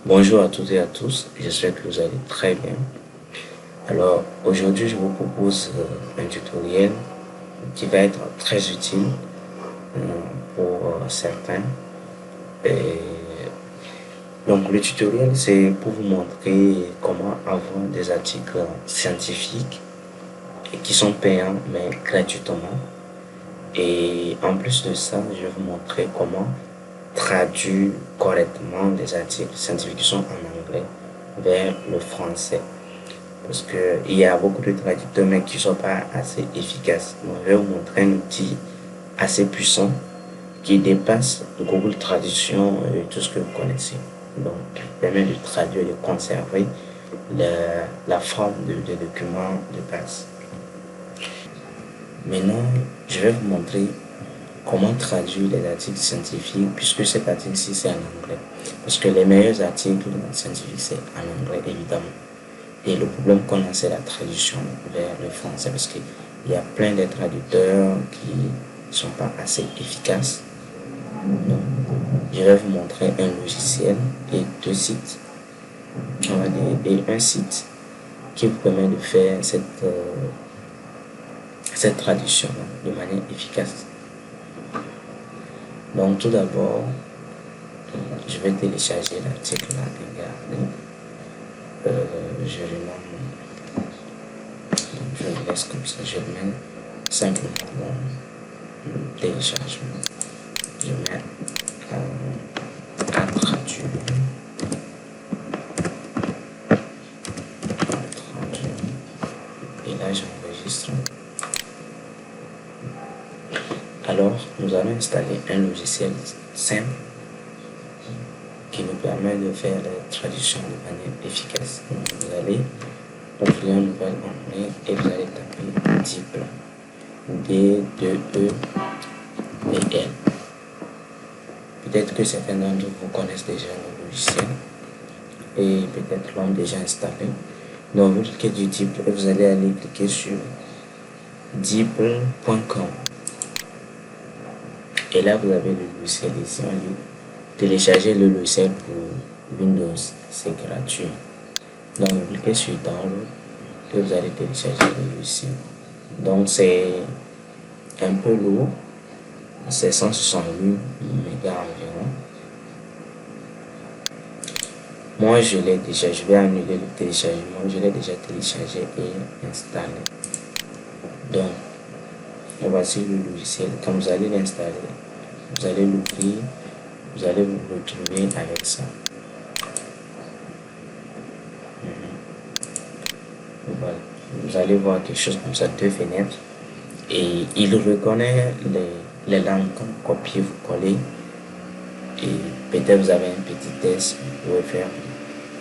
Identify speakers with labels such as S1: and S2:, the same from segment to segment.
S1: Bonjour à toutes et à tous, j'espère que vous allez très bien. Alors aujourd'hui je vous propose un tutoriel qui va être très utile euh, pour certains. Et donc le tutoriel c'est pour vous montrer comment avoir des articles scientifiques qui sont payants mais gratuitement. Et en plus de ça, je vais vous montrer comment traduire correctement des articles scientifiques qui sont en anglais vers le français. Parce qu'il y a beaucoup de traducteurs mais qui ne sont pas assez efficaces. Donc, je vais vous montrer un outil assez puissant qui dépasse Google Traduction et tout ce que vous connaissez. Donc, qui permet de traduire et de conserver la forme de documents de base. Maintenant, je vais vous montrer comment traduire les articles scientifiques, puisque cet article-ci c'est en anglais. Parce que les meilleurs articles scientifiques c'est en anglais, évidemment. Et le problème qu'on a, c'est la traduction vers le français, parce qu'il y a plein de traducteurs qui ne sont pas assez efficaces. Donc, je vais vous montrer un logiciel et deux sites, on va dire, et un site qui vous permet de faire cette traduction de manière efficace. Donc tout d'abord, je vais télécharger l'article là, regardez. Je le nomme, je le laisse comme ça, je le mets simplement dans le téléchargement. Je mets à traduire. Et là j'enregistre. Alors, nous allons installer un logiciel simple qui nous permet de faire la traduction de manière efficace. Donc, vous allez ouvrir un nouvel onglet et vous allez taper DeepL. D-2-E-P-L. Peut-être que certains d'entre vous connaissent déjà le logiciel et peut-être l'ont déjà installé. Donc, vous cliquez du DeepL et vous allez aller cliquer sur DeepL.com. Et là, vous avez le logiciel ici en ligne. Téléchargez le logiciel pour Windows, c'est gratuit. Donc, vous cliquez sur Download et vous allez télécharger le logiciel. Donc, c'est un peu lourd, c'est 168 mégas environ. Moi, je l'ai déjà, je vais annuler le téléchargement, je l'ai déjà téléchargé et installé. Donc, voici le logiciel. Quand vous allez l'installer, vous allez l'ouvrir, vous allez vous retrouver avec ça. Voilà. Vous allez voir quelque chose comme ça, deux fenêtres. Et il reconnaît les langues comme copier, vous coller. Et peut-être vous avez un petit test, vous pouvez faire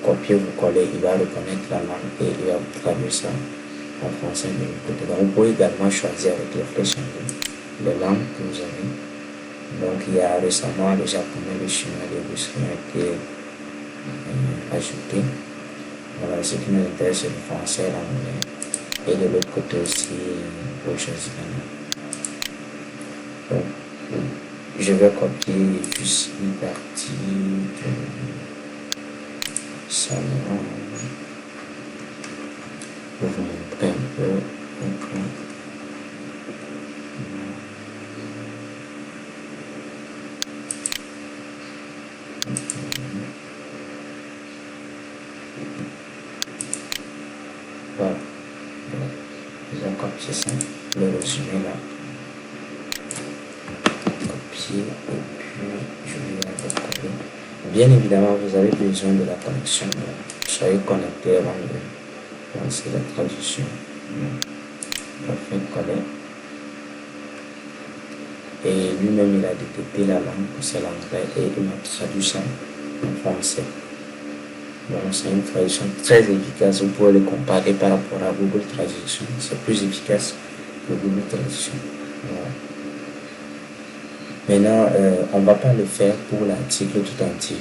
S1: copier, vous coller, il va reconnaître la langue et il va vous traduire ça en français de l'autre côté. Donc vous pouvez également choisir avec les flèches en ligne les langues que vous avez. Donc il y a récemment le japonais, le chinois, le russe qui ont été ajoutés. Voilà, ce qui nous intéresse c'est le français, l'anglais. Et de l'autre côté aussi, pour choisir la langue. Donc, je vais copier juste une partie de ça pour vous montrer un peu. Voilà. Je vais copier ça, le résumé là. Copier et puis je vais la copier. Bien évidemment, vous avez besoin de la connexion. Soyez connecté avant de lancer la traduction. Parfait, coller. Et lui-même, il a détecté la langue, c'est l'anglais, et il m'a traduit ça en français. Donc, c'est une traduction très efficace. Vous pouvez le comparer par rapport à Google Traduction. C'est plus efficace que Google Traduction. Voilà. Maintenant, on ne va pas le faire pour l'article tout entier.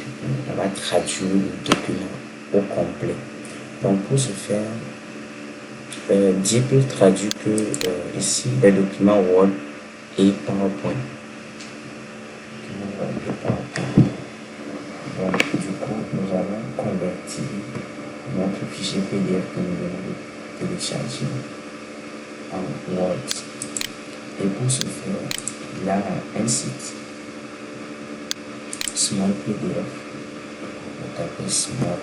S1: On va traduire le document au complet. Donc, pour ce faire, DeepL traduit que ici les documents Word et PowerPoint. Donc, du coup, nous allons fichier PDF que nous venons de télécharger en Word. Et pour ce faire, il y a un site Small PDF. Vous tapez smallpdf.com.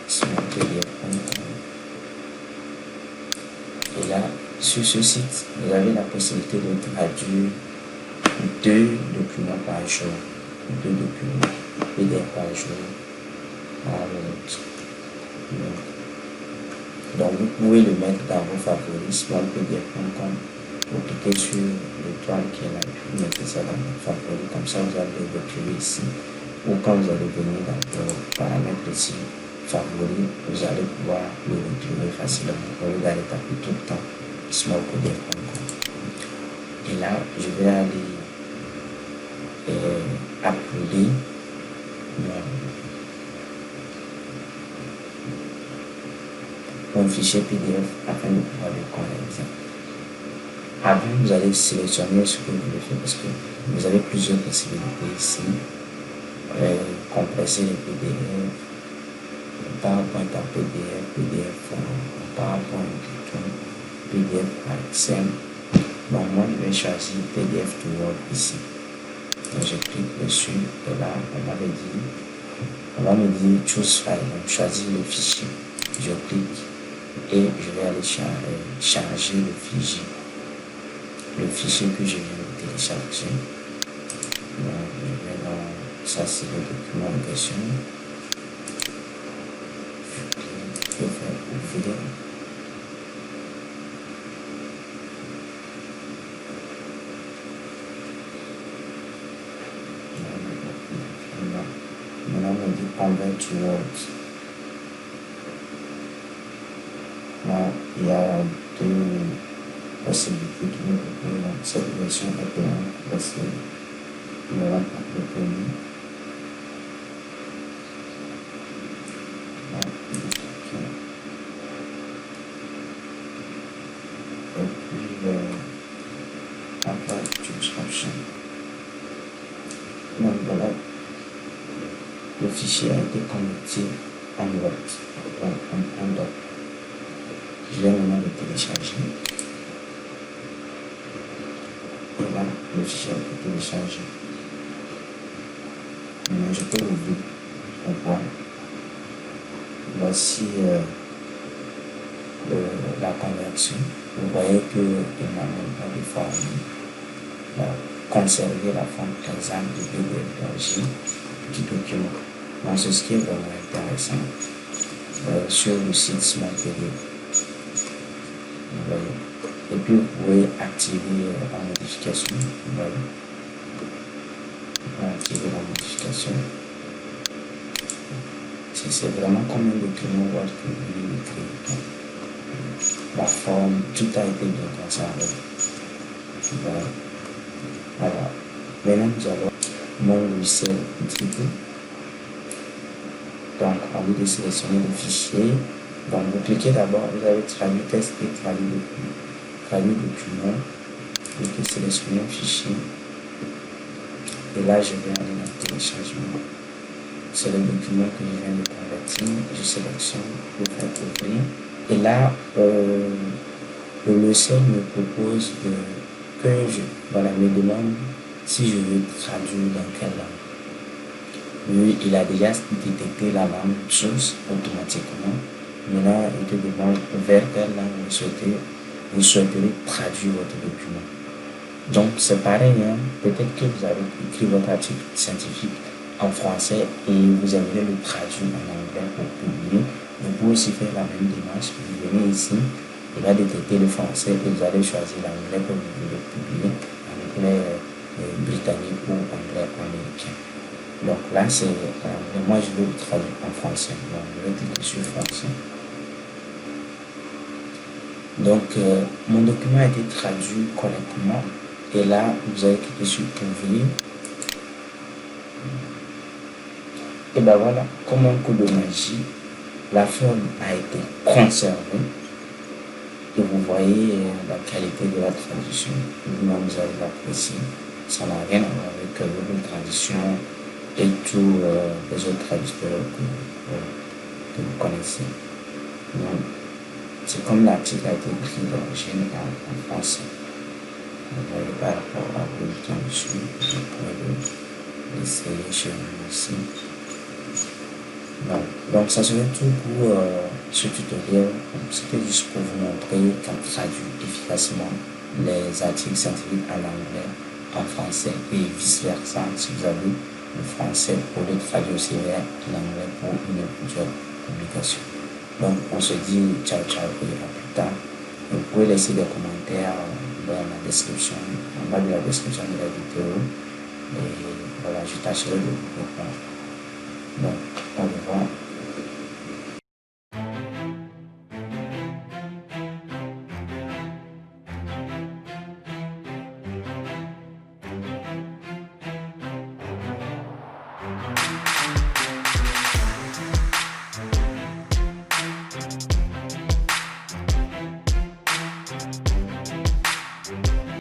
S1: smallpdf.com. Et là, sur ce site, vous avez la possibilité de traduire 2 documents par jour. 2 documents PDF par jour en Word. Donc, vous pouvez le mettre dans vos favoris, smallpdf.com. Vous cliquez sur l'étoile qui est là, puis vous mettez ça dans vos favoris. Comme ça, vous allez le retrouver ici. Ou quand vous allez venir dans vos paramètres ici, favoris, vous allez pouvoir le retrouver facilement. Au lieu d'aller taper tout le temps smallpdf.com. Et là, je vais aller uploader mon fichier PDF afin de pouvoir le connecter. Avant, vous allez sélectionner ce que vous voulez faire parce que vous avez plusieurs possibilités ici. Compresser les PDF, PowerPoint en PDF, PDF en PowerPoint, PDF par Excel. Bon, moi, je vais choisir PDF to Word ici. Donc, je clique dessus et là, on va me dire choose file. Donc, choisir le fichier. Je clique et je vais aller charger le fichier que je viens de télécharger. Donc, je vais dans ça, c'est le document en question. Je vais ouvrir. Maintenant, on me dit convert to Word. Là, il y a 2 possibilités qui nous proposent. Donc, cette version est payante parce que nous allons le premier. Et puis, après, choose option. Donc, voilà. Le fichier a été converti en Word, en doc. Je vais maintenant le télécharger. Et là, le fichier a été téléchargé. Maintenant, je peux l'ouvrir pour voir. Voici la conversion. Vous voyez qu'il n'a même pas de forme. Conserver la forme exemple du PDF du document. Donc, c'est ce qui est vraiment intéressant sur le site Small PDF. Et puis, vous pouvez activer la modification. Vous pouvez activer la modification. C'est vraiment comme un document Word que vous voulez écrire. La forme, tout a été bien conservé. Voilà. Maintenant, nous allons mon logiciel Dribble. Donc, au lieu de sélectionner le fichier, donc vous cliquez d'abord, vous avez traduit texte et traduit document. Vous cliquez sélectionner un fichier. Et là, je vais aller dans le téléchargement. C'est le document que je viens de convertir. Je sélectionne, je fais ouvrir. Et là, le logiciel me propose me demande si je veux traduire dans quelle langue. Lui, il a déjà détecté la langue source automatiquement. Maintenant, il te demande vers quelle langue vous souhaiterez traduire votre document. Donc, c'est pareil, hein? Peut-être que vous avez écrit votre article scientifique en français et vous aimeriez le traduire en anglais pour publier. Vous pouvez aussi faire la même démarche. Vous venez ici, il va détecter le français et vous allez choisir l'anglais que vous voulez publier, anglais britannique ou anglais américain. Donc là, c'est moi je vais le traduire en français. Donc, je vais cliquer sur français. Donc, mon document a été traduit correctement. Et là, vous allez cliquer sur ouvrir. Et ben voilà, comme un coup de magie, la forme a été conservée. Et vous voyez la qualité de la traduction. Vous-même, vous allez l'apprécier. Ça n'a rien à voir avec Google Traduction et tous les autres traducteurs que vous connaissez. Donc, c'est comme l'article a été écrit d'origine en français. Par rapport à bulletin dessus, je pourrais l'essayer chez moi aussi. Donc ça serait tout pour ce tutoriel. C'était juste pour vous montrer qu'on traduit efficacement les articles scientifiques en anglais, en français et vice versa. Si vous avez le français pour le traduire aussi vers l'anglais pour une future publication. Donc on se dit ciao ciao et à plus tard. Vous pouvez laisser des commentaires dans la description, en bas de la description de la vidéo. Et voilà, je tâcherai de vous répondre. Donc, au revoir.